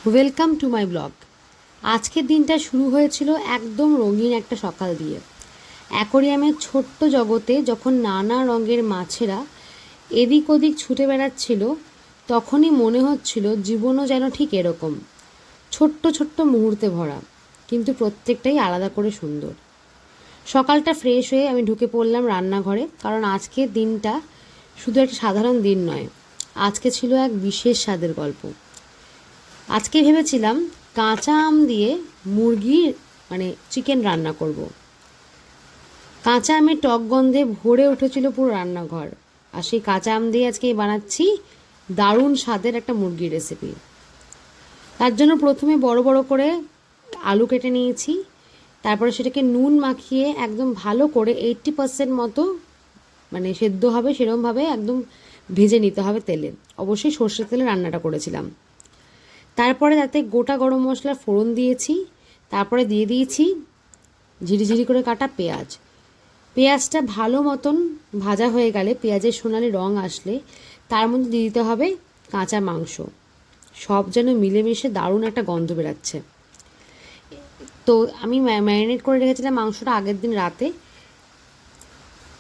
Welcome to my blog. আজকের দিনটা শুরু হয়েছিল একদম রঙিন একটা সকাল দিয়ে। অ্যাকোরিয়ামের ছোট্ট জগতে যখন নানা রঙের মাছেরা এদিক ওদিক ছুটে বেড়াচ্ছিল, তখনই মনে হচ্ছিল জীবনও যেন ঠিক এরকম, ছোট্ট ছোট্ট মুহূর্তে ভরা, কিন্তু প্রত্যেকটাই আলাদা করে সুন্দর। সকালটা ফ্রেশ হয়ে আমি ঢুকে পড়লাম রান্নাঘরে, কারণ আজকের দিনটা শুধু একটা সাধারণ দিন নয়, আজকে ছিল এক বিশেষ স্বাদের গল্প। আজকে ভেবেছিলাম কাঁচা আম দিয়ে মুরগির চিকেন রান্না করব। কাঁচা আমের টক গন্ধে ভরে উঠেছিল পুরো রান্নাঘর, আর সেই কাঁচা আম দিয়ে আজকে বানাচ্ছি দারুণ স্বাদের একটা মুরগির রেসিপি। তার জন্য প্রথমে বড় বড় করে আলু কেটে নিয়েছি, তারপরে সেটাকে নুন মাখিয়ে একদম ভালো করে 80% মতো সেদ্ধ হবে সেরকমভাবে একদম ভেজে নিতে হবে তেলে। অবশ্যই সর্ষের তেলে রান্নাটা করেছিলাম। তারপরে তাতে গোটা গরম মশলার ফোড়ন দিয়েছি, তারপরে দিয়ে দিয়েছি ঝিরিঝিরি করে কাটা পেঁয়াজ। পেঁয়াজটা ভালো মতন ভাজা হয়ে গেলে, পেঁয়াজের সোনালি রং আসলে তার মধ্যে দিয়ে দিতে হবে কাঁচা মাংস। সব যেন মিলেমিশে দারুণ একটা গন্ধ বেরাচ্ছে। তো আমি ম্যারিনেট করে রেখেছিলাম মাংসটা আগের দিন রাতে।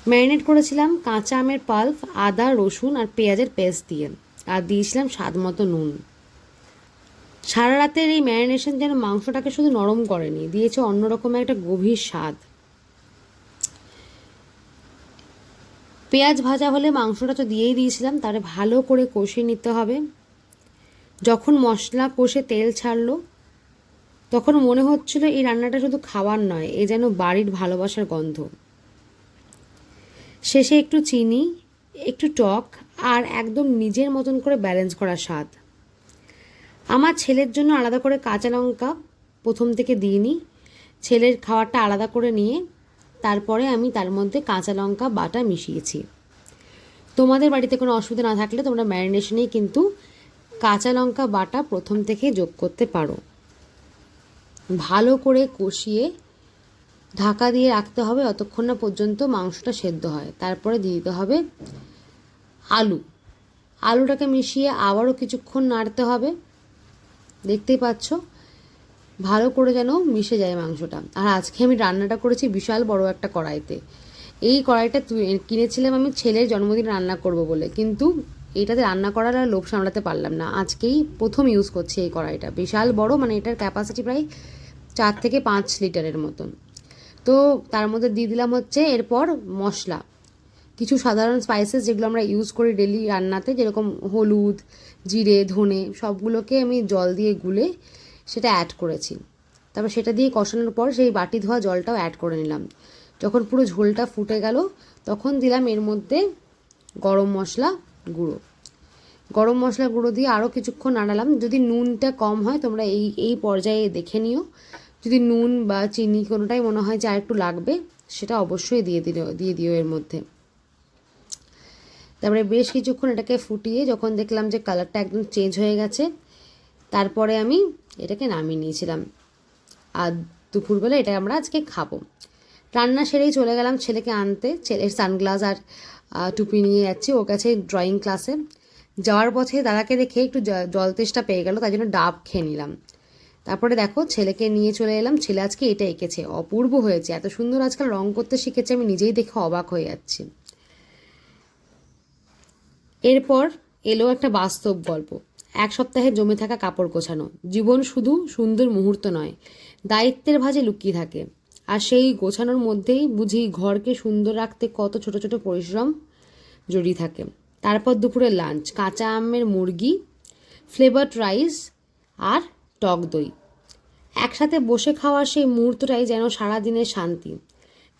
ম্যারিনেট করেছিলাম কাঁচা আমের পাল্প, আদা, রসুন আর পেঁয়াজের পেস্ট দিয়ে, আর দিয়েছিলাম স্বাদ মতো নুন। সারা রাতের এই ম্যারিনেশন যেন মাংসটাকে শুধু নরম করেনি, দিয়েছে অন্যরকমের একটা গভীর স্বাদ। পেঁয়াজ ভাজা হলে মাংসটা তো দিয়েই দিয়েছিলাম, তাহলে ভালো করে কষিয়ে নিতে হবে। যখন মশলা কষে তেল ছাড়লো, তখন মনে হচ্ছিল এই রান্নাটা শুধু খাবার নয়, এ যেন বাড়ির ভালোবাসার গন্ধ। শেষে একটু চিনি, একটু টক আর একদম নিজের মতন করে ব্যালেন্স করা স্বাদ। আমার ছেলের জন্য আলাদা করে কাঁচা লঙ্কা প্রথম থেকে দিইনি, ছেলের খাবারটা আলাদা করে নিয়ে তারপরে আমি তার মধ্যে কাঁচা লঙ্কা বাটা মিশিয়েছি। তোমাদের বাড়িতে কোনো অসুবিধা না থাকলে তোমরা ম্যারিনেশনেই কিন্তু কাঁচা লঙ্কা বাটা প্রথম থেকে যোগ করতে পারো। ভালো করে কষিয়ে ঢাকা দিয়ে রাখতে হবে অতক্ষণ না পর্যন্ত মাংসটা সেদ্ধ হয়। তারপরে দিয়ে দিতে হবে আলুটাকে মিশিয়ে আবারও কিছুক্ষণ নাড়তে হবে। দেখতেই পাচ্ছ ভালো করে যেন মিশে যায় মাংসটা। আর আজকে আমি রান্নাটা করেছি বিশাল বড় একটা কড়াইতে। এই কড়াইটা কিনেছিলাম আমি ছেলের জন্মদিন রান্না করব বলে, কিন্তু এইটাতে রান্না করার আর লোভ সামলাতে পারলাম না। আজকেই প্রথম ইউজ করছি এই কড়াইটা, বিশাল বড়, এটার ক্যাপাসিটি প্রায় 4 থেকে 5 লিটারের মতন। তো তার মধ্যে দিয়ে দিলাম হচ্ছে এরপর মশলা, কিছু সাধারণ স্পাইসেস যেগুলো আমরা ইউজ করি ডেলি রান্নাতে, যেরকম হলুদ, জিরে, ধনে, সবগুলোকে আমি জল দিয়ে গুলে সেটা অ্যাড করেছি। তারপর সেটা দিয়ে কষানোর পর সেই বাটি ধোয়া জলটাও অ্যাড করে নিলাম। যখন পুরো ঝোলটা ফুটে গেল, তখন দিলাম এর মধ্যে গরম মশলা গুঁড়ো দিয়ে আরও কিছুক্ষণ নাড়ালাম। যদি নুনটা কম হয় তোমরা এই পর্যায়ে দেখে নিও। যদি নুন বা চিনি কোনোটাই মনে হয় যে আর একটু লাগবে, সেটা অবশ্যই দিয়ে দিও এর মধ্যে। তারপরে বেশ কিছুক্ষণ এটাকে ফুটিয়ে যখন দেখলাম যে কালারটা একদম চেঞ্জ হয়ে গেছে, তারপরে আমি এটাকে নামিয়ে নিয়েছিলাম। আর দুপুরবেলা এটা আমরা আজকে খাবো। রান্না সেরেই চলে গেলাম ছেলেকে আনতে। ছেলের সানগ্লাস আর টুপি নিয়ে যাচ্ছি ওর কাছে ড্রয়িং ক্লাসে। যাওয়ার পথে দাদাকে দেখে একটু জল তেষ্টা পেয়ে গেল, তাই জন্য ডাব খেয়ে নিলাম। তারপরে দেখো ছেলেকে নিয়ে চলে এলাম। ছেলে আজকে এটা এঁকেছে, অপূর্ব হয়েছে, এত সুন্দর আজকাল রং করতে শিখেছে, আমি নিজেই দেখে অবাক হয়ে যাচ্ছি। এরপর এলো একটা বাস্তব গল্প, 1 সপ্তাহে জমে থাকা কাপড় গোছানো। জীবন শুধু সুন্দর মুহূর্ত নয়, দায়িত্বের ভাঁজে লুকিয়ে থাকে। আর সেই গোছানোর মধ্যেই বুঝি ঘরকে সুন্দর রাখতে কত ছোট ছোট পরিশ্রম জড়িয়ে থাকে। তারপর দুপুরে লাঞ্চ, কাঁচা আমের মুরগি, ফ্লেভারড রাইস আর টক দই। একসাথে বসে খাওয়ার সেই মুহূর্তটাই যেন সারাদিনের শান্তি,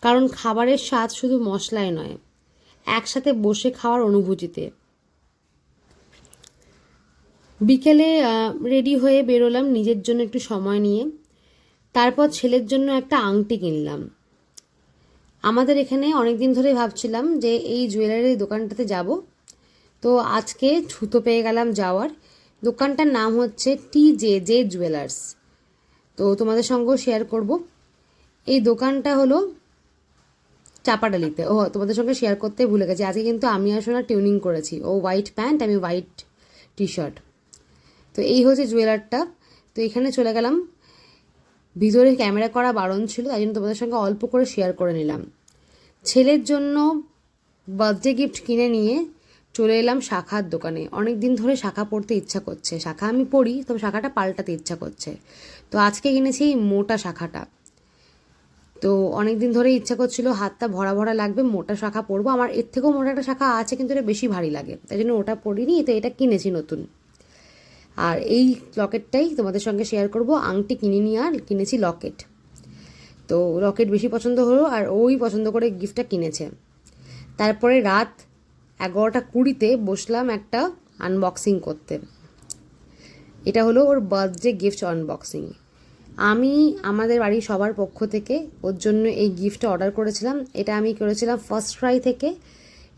কারণ খাবারের স্বাদ শুধু মশলায় নয়, একসাথে বসে খাওয়ার অনুভূতিতে। বিকেলে রেডি হয়ে বেরোলাম নিজের জন্য একটু সময় নিয়ে। তারপর ছেলের জন্য একটা আংটি কিনলাম। আমাদের এখানে অনেক দিন ধরে ভাবছিলাম যে এই জুয়েলারির দোকানটাতে যাব, তো আজকে ছুতো পেয়ে গেলাম যাওয়ার। দোকানটার নাম হচ্ছে TJJ জুয়েলার্স। তো তোমাদের সঙ্গেও শেয়ার করব। এই দোকানটা হলো চাপাডালিতে। তোমাদের সঙ্গে শেয়ার করতে ভুলে গেছি, আজকে কিন্তু আমি আর সোনা টিউনিং করেছি। ও হোয়াইট প্যান্ট, আমি হোয়াইট টি শার্ট। তো এই হচ্ছে জুয়েলারটা। তো এখানে চলে গেলাম, ভিতরে ক্যামেরা করা বারণ ছিল, তাই জন্য তোমাদের সঙ্গে অল্প করে শেয়ার করে নিলাম। ছেলের জন্য বার্থডে গিফট কিনে নিয়ে চলে এলাম শাখার দোকানে। অনেক দিন ধরে শাখা পড়তে ইচ্ছা করছে, শাখা আমি পড়ি, তবে শাখাটা পাল্টাতে ইচ্ছা করছে। তো আজকে কিনেছি এই মোটা শাখাটা। তো অনেক দিন ধরে ইচ্ছা করছিল, হাতটা ভরা ভরা লাগবে, মোটা শাখা পরবো। আমার এর থেকেও মোটা একটা শাখা আছে, কিন্তু এটা বেশি ভারী লাগে, তাই জন্য ওটা পরিনি, তো এটা কিনেছি নতুন। আর এই লকেটটাই তোমাদের সঙ্গে শেয়ার করব। আংটি কিনিনি, আর কিনেছি লকেট। তো লকেট বেশি পছন্দ হলো, আর ওই পছন্দ করে গিফটটা কিনেছে। তারপরে রাত 11:20 বসলাম একটা আনবক্সিং করতে। এটা হলো ওর বার্থডে গিফট আনবক্সিং। আমি আমাদের বাড়ির সবার পক্ষ থেকে ওর জন্য এই গিফটটা অর্ডার করেছিলাম। এটা আমি করেছিলাম ফার্স্ট ক্রাই থেকে।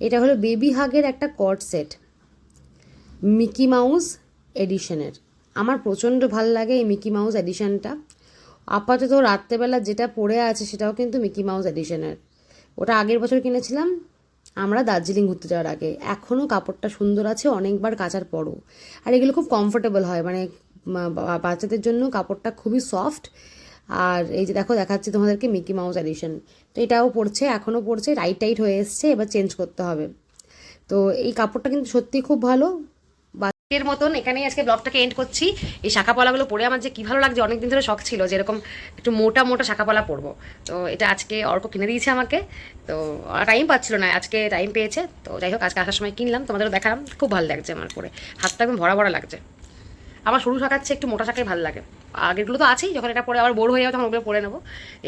এটা হলো বেবি হাগের একটা কর্ড সেট, মিকি মাউস এডিশনের। আমার প্রচণ্ড ভালো লাগে এই মিকি মাউস এডিশনটা। আপাতত রাত্রেবেলা যেটা পড়ে আছে সেটাও কিন্তু মিকি মাউস এডিশনের। ওটা আগের বছর কিনেছিলাম আমরা দার্জিলিং ঘুরতে যাওয়ার আগে। এখনও কাপড়টা সুন্দর আছে, অনেকবার কাচার পরও। আর এগুলো খুব কমফোর্টেবল হয়, মানে বাচ্চাদের জন্য কাপড়টা খুবই সফট। আর এই যে দেখো, দেখাচ্ছি তোমাদেরকে মিকি মাউস এডিশন। তো এটাও পড়ছে, এখনও পড়ছে, টাইট টাইট হয়ে এসছে, এবার চেঞ্জ করতে হবে। তো এই কাপড়টা কিন্তু সত্যিই খুব ভালো। এর মতন এখানেই আজকে ব্লগটাকে এন্ড করছি। এই শাখাপলাগুলো পরে আমার যে কী ভালো লাগছে, অনেকদিন ধরে শখ ছিল যে এরকম একটু মোটা মোটা শাখাপলা পরবো। তো এটা আজকে অর্ক কিনে দিয়েছে আমাকে। তো টাইম পাচ্ছিল না, আজকে টাইম পেয়েছে। তো যাই হোক, আজকে আসার সময় কিনলাম, তোমাদেরও দেখালাম। খুব ভালো লাগছে আমার পরে, হাতটা একদম ভরা ভরা লাগছে। আমার সরু শাখাচ্ছে একটু মোটা শাখাই ভালো লাগে। আগেরগুলো তো আছেই, যখন এটা পরে আবার বোর হয়ে যাবে তখন ওগুলো পরে নেবো।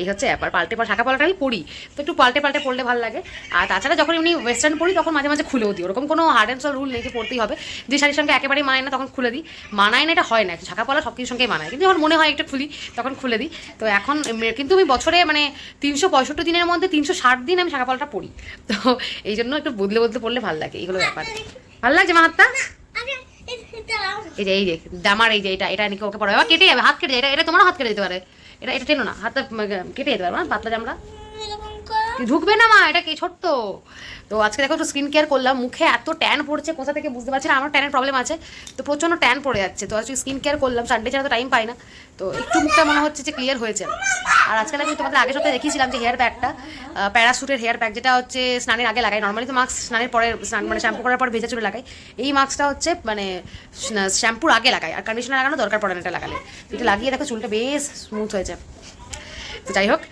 এই হচ্ছে ব্যাপার। পাল্টে শাখা পলাটা আমি পড়ি, তো একটু পাল্টে পাল্টে পড়লে ভালো লাগে। আর তাছাড়া যখন এমনি ওয়েস্টার্ন পড়ি তখন মাঝে মাঝে খুলেও দিই। ওরকম কোনো হার্ড অ্যান্ড সল রুল নেই যে পড়তেই হবে। যে শাড়ির সঙ্গে একেবারেই মানায় না তখন খুলে দিই। মানায় না এটা হয় না, শাখা পলা সব কিছুর সঙ্গেই মানায়, কিন্তু যখন মনে হয় একটু খুলি তখন খুলে দিই। তো এখন কিন্তু আমি বছরে মানে 365 দিনের মধ্যে 360 দিন আমি শাখা পলাটা পড়ি। তো এই জন্য একটু বদলে বদলে পড়লে ভালো লাগে, এইগুলো ব্যাপার। ভালো লাগছে মা হাতটা? এই যে দামার এই যে এটা নাকি ওকে পড়াবে, কেটে যাবে, হাত কেটে যায়। এটা তোমারও হাত কেটে যেতে পারে। এটা টেনো না, হাতটা কেটে যেতে পারবে না, পাতলা চামড়া ঢুকবে না মা, এটা কি ছোট্ট। তো আজকে দেখো একটু স্কিন কেয়ার করলাম। মুখে এত ট্যান পড়ছে, কোথা থেকে বুঝতে পারছি না। আমার ট্যানের প্রবলেম আছে, তো প্রচণ্ড ট্যান পড়ে যাচ্ছে। তো আজকে স্কিন কেয়ার করলাম, সানডে ছাড়া তো টাইম পাই না। তো একটু মুখটা মনে হচ্ছে যে ক্লিয়ার হয়েছে। আর আজকাল আমি তোমাদের আগের সপ্তাহে দেখিয়েছিলাম যে হেয়ার প্যাকটা, প্যারাশুটের হেয়ার প্যাক, যেটা হচ্ছে স্নানের আগে লাগাই। নর্মালি তো মাস্ক স্নানের পরে, মানে শ্যাম্পু করার পর ভেজা চুলে লাগাই। এই মাস্কটা হচ্ছে মানে শ্যাম্পুর আগে লাগাই, আর কন্ডিশনার লাগানো দরকার পড়ে না এটা লাগালে। এটা লাগিয়ে দেখো চুলটা বেশ স্মুথ হয়েছে। তো যাই হোক,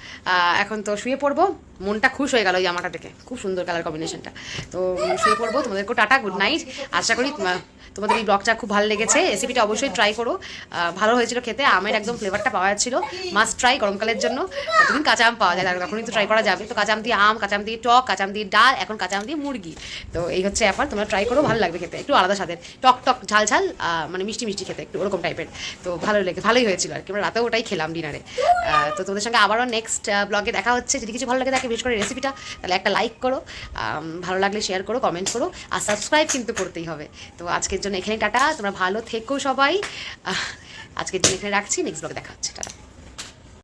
এখন তো শুয়ে পড়বো। মনটা খুশ হয়ে গেল ওই জামাটা দেখে, খুব সুন্দর কালার কম্বিনেশনটা। তো শুয়ে পড়বো। তোমাদেরকেও টাটা, গুড নাইট। আশা করি তোমাদের এই ব্লগটা খুব ভালো লেগেছে। রেসিপিটা অবশ্যই ট্রাই করো, ভালো হয়েছিল খেতে। আমের একদম ফ্লেভারটা পাওয়া যাচ্ছিল, মাস্ট ট্রাই। গরমকালের জন্য যতদিন কাঁচা আম পাওয়া যায় তখনই তো ট্রাই করা যাবে। তো কাঁচা আম দিয়ে আম, কাঁচা আম দিয়ে টক, কাঁচা আম দিয়ে ডাল, এখন কাঁচা আম দিয়ে মুরগি। তো এই হচ্ছে ব্যাপার, তোমরা ট্রাই করো, ভালো লাগবে খেতে। একটু আলাদা স্বাদের, টক টক ঝাল ঝাল, মানে মিষ্টি মিষ্টি খেতে, একটু ওরকম টাইপের। তো ভালোই হয়েছিল আর কি। আমরা রাতেও ওটাই খেলাম ডিনারে। তো তোমাদের সঙ্গে আবারও নেক্সট ব্লগে দেখা হচ্ছে। যদি কিছু ভালো লাগে থাকে, বিশেষ করে রেসিপিটা, তাহলে একটা লাইক করো, ভালো লাগলে শেয়ার করো, কমেন্ট করো, আর সাবস্ক্রাইব কিন্তু করতেই হবে। তো আজকের জন্য এখানে টাটা, তোমরা ভালো থেকো সবাই। আজকের জন্য এখানে রাখছি, নেক্সট ব্লগে দেখা হচ্ছে, টাটা।